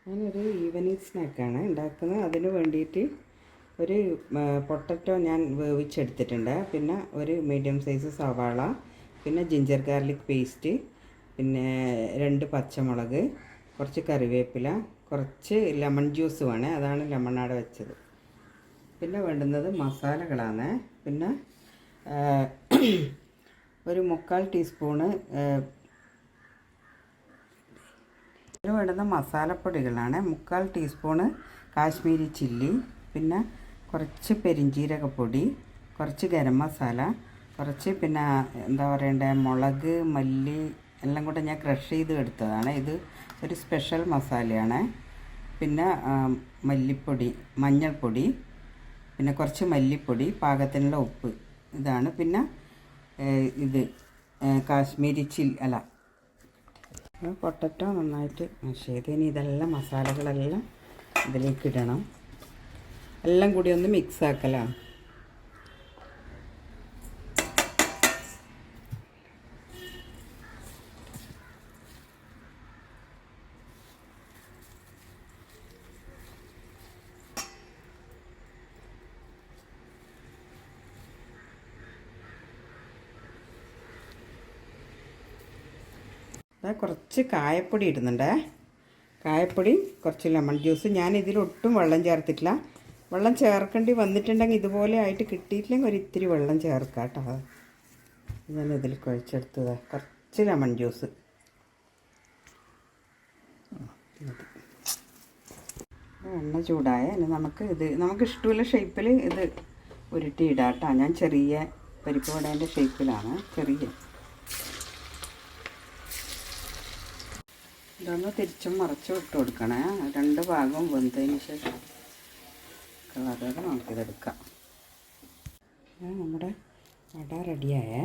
ഞാനൊരു ഈവനിങ് സ്നാക്കാണ് ഉണ്ടാക്കുന്നത്. അതിന് വേണ്ടിയിട്ട് ഒരു പൊട്ടറ്റോ ഞാൻ വേവിച്ചെടുത്തിട്ടുണ്ട്. പിന്നെ ഒരു മീഡിയം സൈസ് സവാള, പിന്നെ ജിഞ്ചർ ഗാർലിക് പേസ്റ്റ്, പിന്നെ 2 പച്ചമുളക്, കുറച്ച് കറിവേപ്പില, കുറച്ച് ലെമൺ ജ്യൂസ് വേണേ, അതാണ് ലെമണാടെ വെച്ചത്. പിന്നെ വേണ്ടുന്നത് മസാലകളാണ്. പിന്നെ ഒരു 3/4 ടീസ്പൂണ് ഇതിന് വേണ്ടുന്ന മസാലപ്പൊടികളാണ്. 3/4 ടീസ്പൂണ് കാശ്മീരി ചില്ലി, പിന്നെ കുറച്ച് പെരിഞ്ജീരകപ്പൊടി, കുറച്ച് ഗരം മസാല, കുറച്ച് പിന്നെ എന്താ പറയണ്ടേ മുളക്, മല്ലി എല്ലാം കൂടെ ഞാൻ ക്രഷ് ചെയ്ത് എടുത്തതാണ്. ഇത് ഒരു സ്പെഷ്യൽ മസാലയാണ്. പിന്നെ മല്ലിപ്പൊടി, മഞ്ഞൾപ്പൊടി, പിന്നെ കുറച്ച് മല്ലിപ്പൊടി, പാകത്തിനുള്ള ഉപ്പ്, ഇതാണ്. പിന്നെ ഇത് കാശ്മീരി പൊട്ടറ്റോ നന്നായിട്ട് മാഷ് ചെയ്ത് ഇനി ഇതെല്ലാം മസാലകളെല്ലാം ഇതിലേക്ക് ഇടണം. എല്ലാം കൂടി ഒന്ന് മിക്സ് ആക്കലാണ്. കുറച്ച് കായപ്പൊടി ഇടുന്നുണ്ട്. കായപ്പൊടി, കുറച്ച് ലെമൺ ജ്യൂസ്. ഞാൻ ഇതിലൊട്ടും വെള്ളം ചേർത്തിട്ടില്ല. വെള്ളം ചേർക്കേണ്ടി വന്നിട്ടുണ്ടെങ്കിൽ ഇതുപോലെ ആയിട്ട് കിട്ടിയിട്ടില്ലെങ്കിൽ ഒരിത്തിരി വെള്ളം ചേർക്കാം കേട്ടോ. ഞാൻ ഇതിൽ കുഴച്ചെടുത്തത് കുറച്ച് ലെമൺ ജ്യൂസ്. എണ്ണ ചൂടായ ഇനി നമുക്ക് ഇഷ്ടമുള്ള ഷേപ്പിൽ ഇത് ഉരുട്ടിയിടാം കേട്ടോ. ഞാൻ ചെറിയ പരിപ്പ് വടേൻ്റെ ഷേപ്പിലാണ്, ചെറിയ. ഇതൊന്ന് തിരിച്ചും മറിച്ചും ഇട്ട് കൊടുക്കണേ. 2 ഭാഗവും വെന്തതിന് ശേഷം കളറൊക്കെ നമുക്കിതെടുക്കാം. നമ്മുടെ വട റെഡിയായേ.